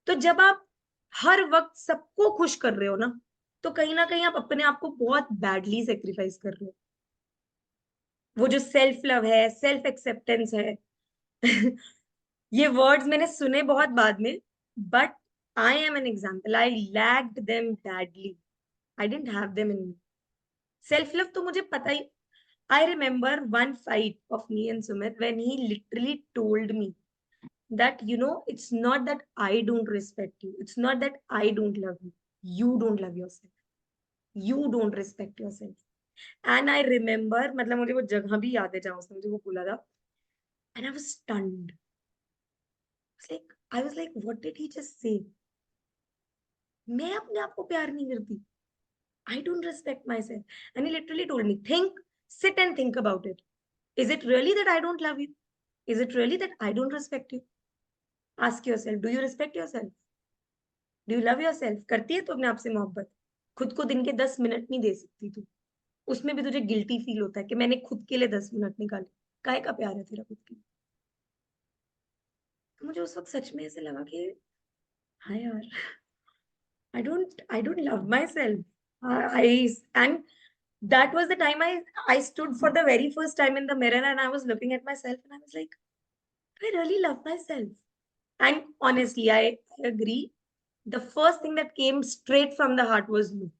Speaker 1: तो जब आप हर वक्त सबको खुश कर रहे हो ना, तो कहीं ना कहीं आप अपने आप को बहुत बैडली सेक्रीफाइस कर रहे हो. वो जो सेल्फ लव है, सेल्फ एक्सेप्टेंस है, ये वर्ड्स मैंने सुने बहुत बाद में, but I am an example, I lacked them badly. I didn't have them in me. Self love तो मुझे पता ही. I remember one fight of me and Sumit when he literally told me that it's not that I don't respect you, it's not that I don't love you, you don't love yourself, you don't respect yourself. And I remember, मतलब मुझे वो जगह भी याद है जहां उसने मुझे वो बोला था. And I was stunned. I was like what did he just say. मैं अपने आप को प्यार नहीं करती, I don't respect myself. And he literally told me, think, sit and think about it. Is it really that I don't love you? Is it really that I don't respect you? Ask yourself, do you respect yourself? Do you love yourself? करती है तो अपने आप से मोहब्बत? खुद को दिन के 10 मिनट नहीं दे सकती तू, उसमें भी तुझे गिल्टी फील होता है कि मैंने खुद के लिए 10 मिनट निकाले. काहे का प्यार है तेरा खुद के लिए? तो मुझे उस वक्त सच में ऐसे लगा कि हाँ यार, I don't love myself. And that was the time I stood for the very first time in the mirror and I was looking at myself and I was like, do I really love myself? And honestly, I agree. The first thing that came straight from the heart was no.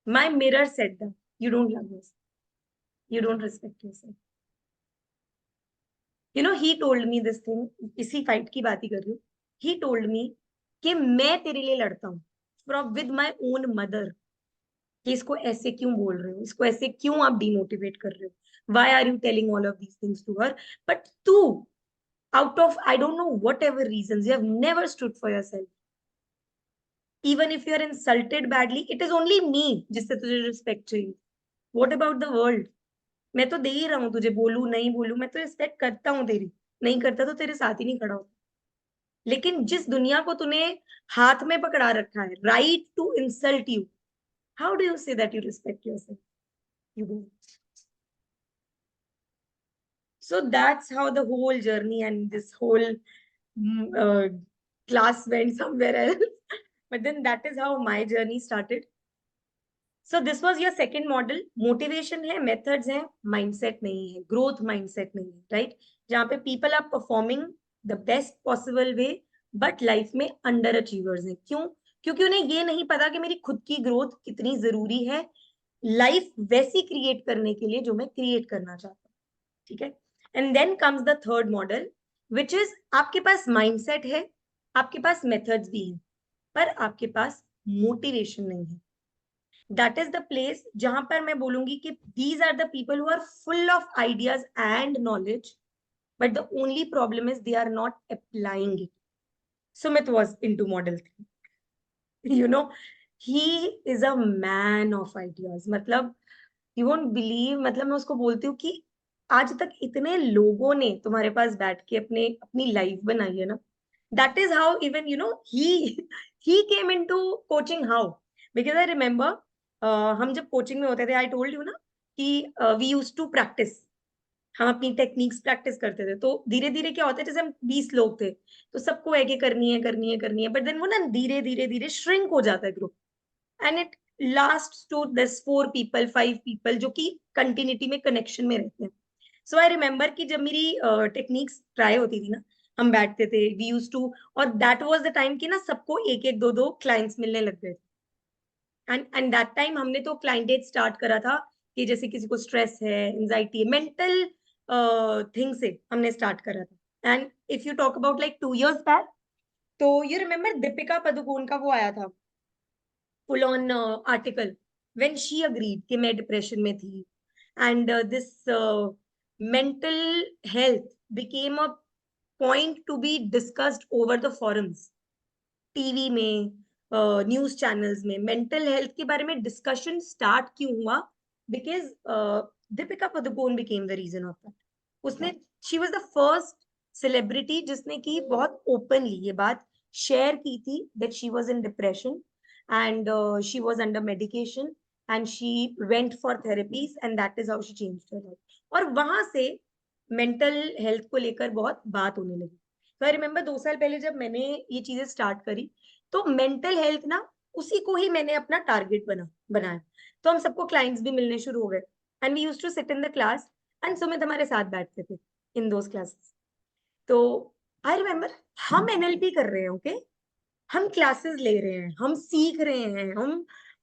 Speaker 1: My mirror said that you don't love yourself. You don't respect yourself. You know, he told me this thing. इसी fight की बात ही कर रही हूँ. He told me कि मैं तेरे लिए लड़ता हूँ. From with my own mother. कि इसको ऐसे क्यों बोल रहे हो, इसको ऐसे क्यों आप डिमोटिवेट कर रहे हो, why are you telling all of these things to her, but तू out of I don't know whatever reasons you have never stood for yourself. Even if you are insulted badly, it is only me जिससे तुझे respect चाहिए. What about the world? मैं तो दे ही रहा हूँ तुझे, बोलू नहीं बोलू, मैं तो रिस्पेक्ट करता हूँ तेरी, नहीं करता तो तेरे साथ ही नहीं खड़ा होता. लेकिन जिस दुनिया को तूने हाथ में पकड़ा रखा है, right to insult you, how do you say that you respect yourself? You don't. So that's how the whole journey and this whole class went somewhere else. But then that is how my journey started. So this was your second model. Motivation है, methods है, mindset नहीं है, growth mindset नहीं है, right? जहाँ पे people are performing the best possible way, but life में underachievers हैं. क्यों? क्योंकि उन्हें ये नहीं पता कि मेरी खुद की growth कितनी जरूरी है लाइफ वैसी क्रिएट करने के लिए जो मैं क्रिएट करना चाहता हूँ. ठीक है. And then comes the third model which is आपके पास माइंडसेट है, आपके पास मेथड्स भी हैं, पर आपके पास मोटिवेशन नहीं है. दैट इज द प्लेस जहां पर मैं बोलूंगी कि these are the people who are full of ideas and knowledge, but the only problem is they are not applying it. Sumit was into model 3. You know, he is a man of ideas. मतलब you won't believe, मतलब मैं उसको बोलती हूँ कि आज तक इतने लोगों ने तुम्हारे पास बैठ के अपनी लाइफ बनाई है ना. That is how even you know he came into coaching. How? Because I remember हम जब कोचिंग में होते थे, आई टोल्ड यू ना कि वी यूज टू प्रैक्टिस. हम अपनी टेक्निक्स प्रैक्टिस करते थे. तो धीरे धीरे क्या होता है, जैसे हम 20 लोग थे तो सबको एक एक करनी है करनी है करनी है, बट देन वो ना धीरे धीरे धीरे श्रिंक हो जाता है group. And it last to this 4 people 5 people जो कि कंटिन्यूटी में कनेक्शन में रहते हैं. सो आई रिमेम्बर कि जब मेरी टेक्निक्स ट्राई होती थी ना, हम बैठते थे, वी यूज टू, और दैट वाज द टाइम कि ना सबको एक एक दो दो क्लाइंट्स मिलने लग गए थे. एंड दैट टाइम हमने तो क्लाइंटेज स्टार्ट करा था कि जैसे किसी को स्ट्रेस है, एंजाइटी है, मेंटल थिंग से हमने स्टार्ट करा था. And if you talk about like 2 years back, तो यू रिमेम्बर दीपिका पादुकोण का वो आया था full on article when she agreed कि मैं डिप्रेशन में थी. And this mental health became a point to be discussed over the forums. TV में, न्यूज चैनल्स में मेंटल हेल्थ के बारे में डिस्कशन स्टार्ट क्यों हुआ? Because Deepika Padukone became the reason of that. उसने, she was the first celebrity जिसने की बहुत ओपनली ये बात शेयर की थी that she was in depression and she was under medication and she went for therapies and that is how she changed her life. और वहां से मेंटल हेल्थ को लेकर बहुत बात होने लगी. तो आई रिमेम्बर 2 साल पहले जब मैंने ये चीजें स्टार्ट करी, तो मेंटल हेल्थ ना उसी को ही मैंने अपना टारगेट बनाया. तो हम सबको क्लाइंट्स भी मिलने शुरू हो गए and we used to sit in the class and Sumit हमारे साथ बैठते थे इन दोस क्लासेस. तो आई रिमेम्बर हम एनएलपी कर रहे हैं, ओके, हम क्लासेस ले रहे हैं, हम सीख रहे हैं,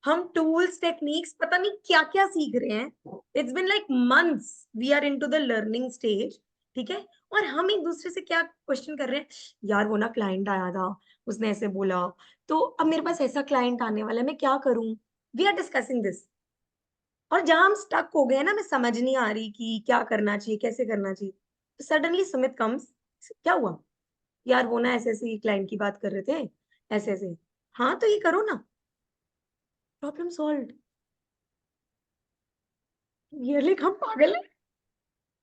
Speaker 1: हम टूल्स टेक्निक्स पता नहीं क्या क्या सीख रहे हैं. It's been like months we are into the learning stage. ठीक है. और हम एक दूसरे से क्या क्वेश्चन कर रहे हैं, यार वो ना क्लाइंट आया था, उसने ऐसे बोला, तो अब मेरे पास ऐसा क्लाइंट आने वाला है, मैं क्या करूं? We are discussing this. और जहां हम स्टक हो गए ना, मैं समझ नहीं आ रही कि क्या करना चाहिए, कैसे करना चाहिए, तो सडनली सुमित कम्स. क्या हुआ? यार वो ना ऐसे ऐसे क्लाइंट की बात कर रहे थे, ऐसे ऐसे. हाँ तो ये करो ना, प्रॉब्लम सॉल्व्ड. ये लाइक हम पागल हैं,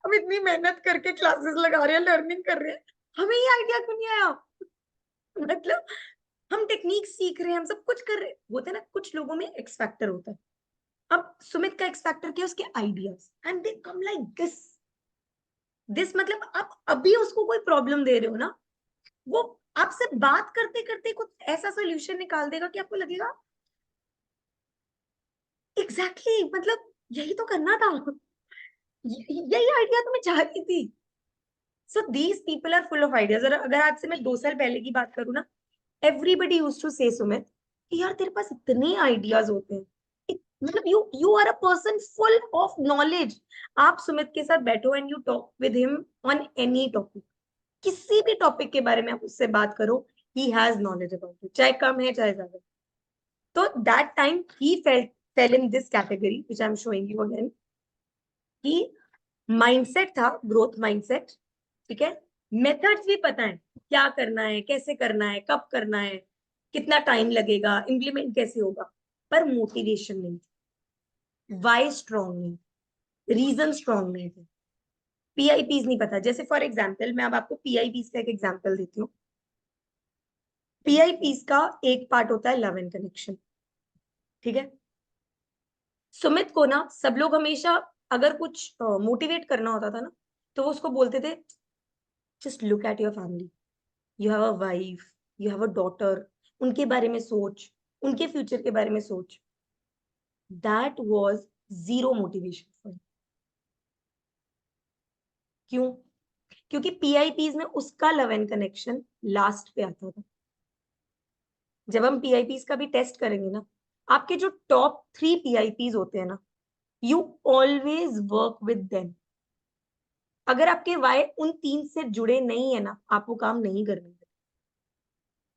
Speaker 1: हम इतनी मेहनत करके क्लासेस लगा रहे हैं, लर्निंग कर रहे हैं, हमें ये आइडिया क्यों नहीं आया? मतलब हम टेक्निक सीख रहे हैं, हम सब कुछ कर रहे हैं. होता है ना, कुछ लोगों में एक्स फैक्टर होता है. अब सुमित का एक्स फैक्टर क्या? उसके ideas, and they come like this. मतलब आप अभी उसको कोई प्रॉब्लम दे रहे हो ना, वो आपसे बात करते करते कुछ ऐसा सोल्यूशन निकाल देगा कि आपको लगेगा एग्जैक्टली मतलब यही तो करना था, यही आइडिया तो मैं चाहती थी। So these people are full of ideas. और अगर आज से मैं 2 साल पहले की बात करूँ ना, एवरीबडी यूज्ड टू से सुमित कि यार तेरे पास इतने आइडियाज होते हैं, मतलब you are a person full of knowledge. आप सुमित के साथ बैठो and you talk with him on any topic, किसी भी टॉपिक के बारे में आप उससे बात करो, he has knowledge about it, चाहे कम है चाहे ज्यादा। तो that time he fell in this category which I'm showing you again, कि माइंडसेट था ग्रोथ माइंडसेट, ठीक है, मेथड्स भी पता है क्या करना है, कैसे करना है, कब करना है, कितना टाइम लगेगा, इम्प्लीमेंट कैसे होगा, पर मोटिवेशन नहीं थी, वाई स्ट्रॉन्ग नहीं, रीजन स्ट्रॉन्ग नहीं थे, पीआईपीज नहीं पता। जैसे फॉर एग्जाम्पल मैं अब आपको पीआईपीज का एक एग्जाम्पल देती हूँ। पीआईपीज का एक पार्ट होता है लव एंड कनेक्शन, ठीक है। सुमित को ना सब लोग हमेशा अगर कुछ मोटिवेट करना होता था ना, तो वो उसको बोलते थे just look at your family, you have a wife, you have a daughter, उनके बारे में सोच, उनके फ्यूचर के बारे में सोच। That was zero motivation for. क्यों? क्योंकि पीआईपीज में उसका लव एंड कनेक्शन लास्ट पे आता था। जब हम पीआईपीज का भी टेस्ट करेंगे ना, आपके जो टॉप 3 पीआईपीज होते हैं ना, you always work with them. अगर आपके वाई उन 3 से जुड़े नहीं है ना, आप वो काम नहीं करने।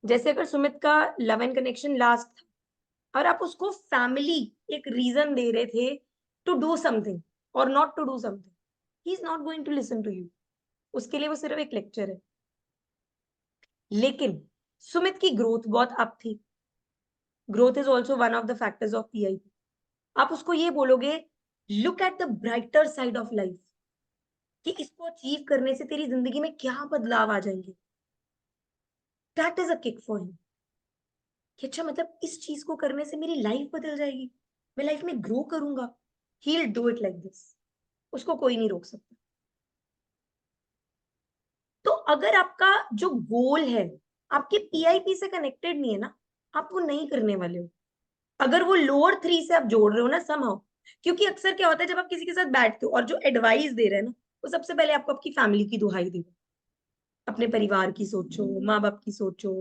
Speaker 1: जैसे अगर सुमित का लव एंड कनेक्शन लास्ट था और आप उसको फैमिली एक रीजन दे रहे थे टू डू समथिंग और not to do something, he is not going to listen to you. उसके लिए वो सिर्फ एक लेक्चर है। लेकिन सुमित की ग्रोथ बहुत अप थी, growth is also one of the factors of PIP. आप उसको ये बोलोगे look at the brighter side of life, कि इसको अचीव करने से तेरी जिंदगी में क्या बदलाव आ जाएंगे, that is a kick for him. कि अच्छा मतलब इस चीज को करने से मेरी लाइफ बदल जाएगी, मैं लाइफ में ग्रो करूंगा, he will do it like this. उसको कोई नहीं रोक सकता। तो अगर आपका जो गोल है आपके पीआईपी से कनेक्टेड नहीं है ना, आप वो नहीं करने वाले हो। अगर वो लोअर 3 से आप जोड़ रहे हो ना समहाउ, क्योंकि अक्सर क्या होता है जब आप किसी के साथ बैठते हो और जो एडवाइस दे रहे हैं ना, वो सबसे पहले आपको आपकी फैमिली की दुहाई देगा। अपने परिवार की सोचो, माँ बाप की सोचो,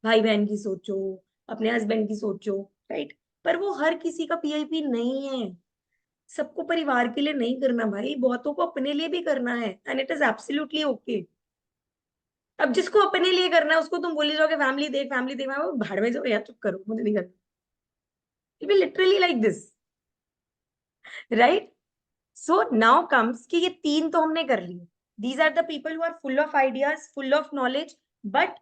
Speaker 1: भाई बहन की सोचो, अपने हस्बैंड की सोचो, राइट। पर वो हर किसी का पीआईपी नहीं है। सबको परिवार के लिए नहीं करना भाई, बहुतों को अपने लिए भी करना है, and it is absolutely okay. अब जिसको अपने लिए करना है उसको तुम बोली जाओगे फैमिली देख, वो भाड़ में जाओ यार, चुप करो, मुझे नहीं करना। It be literally like this, right. So now comes कि ये 3 तो हमने कर लिए। These are the people who are full of ideas, full of knowledge, but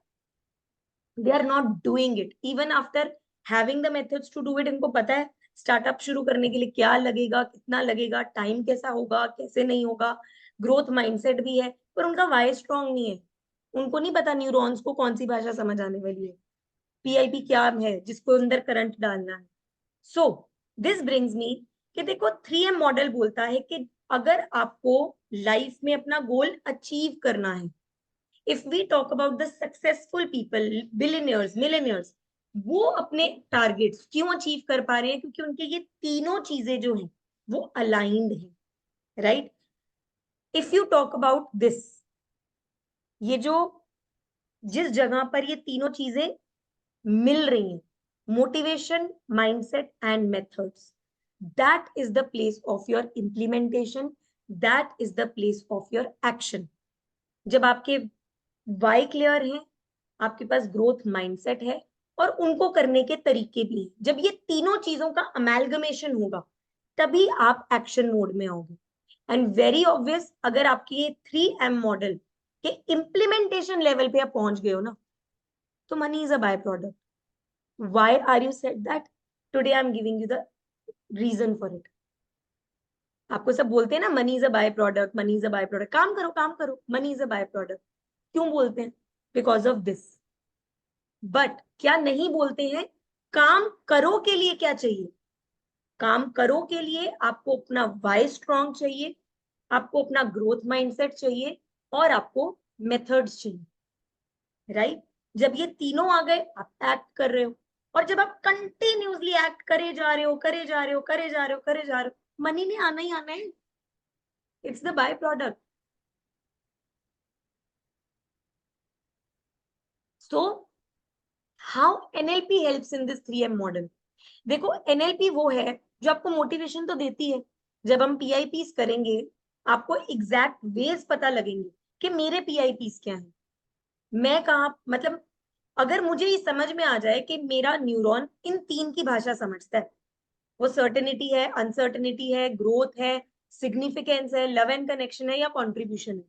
Speaker 1: they are not doing it even after having the methods to do it. इनको पता है startup शुरू करने के लिए क्या लगेगा, कितना लगेगा, टाइम कैसा होगा, कैसे नहीं होगा, ग्रोथ माइंडसेट भी है, पर उनका वाई स्ट्रॉन्ग नहीं है। उनको नहीं पता न्यूरॉन्स को कौन सी भाषा समझ आने वाली है, पीआईपी क्या है जिसको अंदर करंट डालना है। सो दिस ब्रिंग्स मी कि देखो 3M मॉडल बोलता है कि अगर आपको लाइफ में अपना गोल अचीव करना है, if we talk about the successful people, billionaires, millionaires, वो अपने टारगेट्स क्यों अचीव कर पा रहे हैं? क्योंकि उनके ये तीनों चीजें जो हैं वो अलाइंड हैं, right. If you talk about this, ये जो जिस जगह पर ये तीनों चीजें मिल रही हैं, motivation, mindset and methods, that is the place of your implementation, that is the place of your action. जब आपके वाई क्लियर है, आपके पास ग्रोथ माइंडसेट है, और उनको करने के तरीके भी हैं, जब ये तीनों चीजों का अमेलगमेशन होगा तभी आप एक्शन मोड में आओगे। एंड वेरी ऑब्वियस, अगर आपकी ये 3M मॉडल के इम्प्लीमेंटेशन लेवल पे आप पहुंच गए हो ना, तो money is a by product. Why are you said that? Today I'm giving you the reason for it. आपको सब बोलते हैं ना money is a by product, money is a by product, काम करो, money is a by product. क्यों बोलते हैं? Because of this. बट क्या नहीं बोलते हैं काम करो के लिए क्या चाहिए? काम करो के लिए आपको अपना वाई स्ट्रॉन्ग चाहिए, आपको अपना ग्रोथ माइंडसेट चाहिए, और आपको मेथड्स चाहिए, राइट। जब ये तीनों आ गए आप एक्ट कर रहे हो, और जब आप कंटिन्यूसली एक्ट करे जा रहे हो, करे जा रहे हो, करे जा रहे हो, करे जा रहे हो, मनी ने आना ही आना है. It's the by product. So how NLP helps in this 3M model. देखो एनएलपी वो है जो आपको मोटिवेशन तो देती है. जब हम पीआईपीस करेंगे आपको एग्जैक्ट वेज पता लगेंगे कि मेरे पीआईपीस क्या है, मैं कहाँ, मतलब अगर मुझे ये समझ में आ जाए कि मेरा न्यूरॉन इन तीन की भाषा समझता है, वो सर्टेनिटी है, अनसर्टेनिटी है, ग्रोथ है, सिग्निफिकेंस है, लव एंड कनेक्शन है, या कॉन्ट्रीब्यूशन है,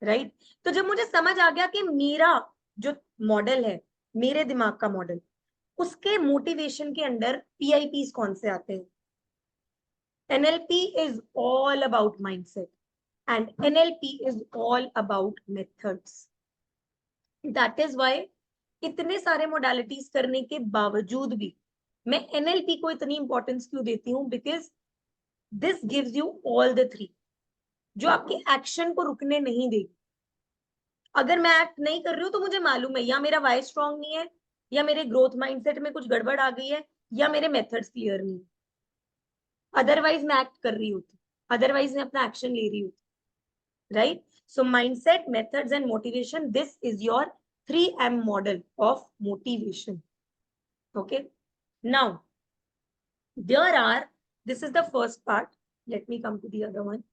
Speaker 1: राइट. तो जब मुझे समझ आ गया कि मेरा जो मॉडल है, मेरे दिमाग का मॉडल, उसके मोटिवेशन के अंडर पीआईपीस कौन से आते हैं. NLP is all about mindset and NLP is all about methods. That is why इतने सारे मोडालिटीज करने के बावजूद भी मैं NLP को इतनी इंपॉर्टेंस क्यों देती हूँ, because this gives you all the three, जो आपके एक्शन को रुकने नहीं देगी. अगर मैं एक्ट नहीं कर रही हूँ तो मुझे मालूम है या मेरा वाई स्ट्रांग नहीं है, या मेरे ग्रोथ माइंडसेट में कुछ गड़बड़ आ गई है, या मेरे मेथड्स क्लियर नहीं है. अदरवाइज मैं एक्ट कर रही होती, अदरवाइज मैं अपना एक्शन ले रही होती, right. So mindset, methods and motivation, this is your 3M model of motivation. Okay. Now, there are, this is the first part. Let me come to the other one.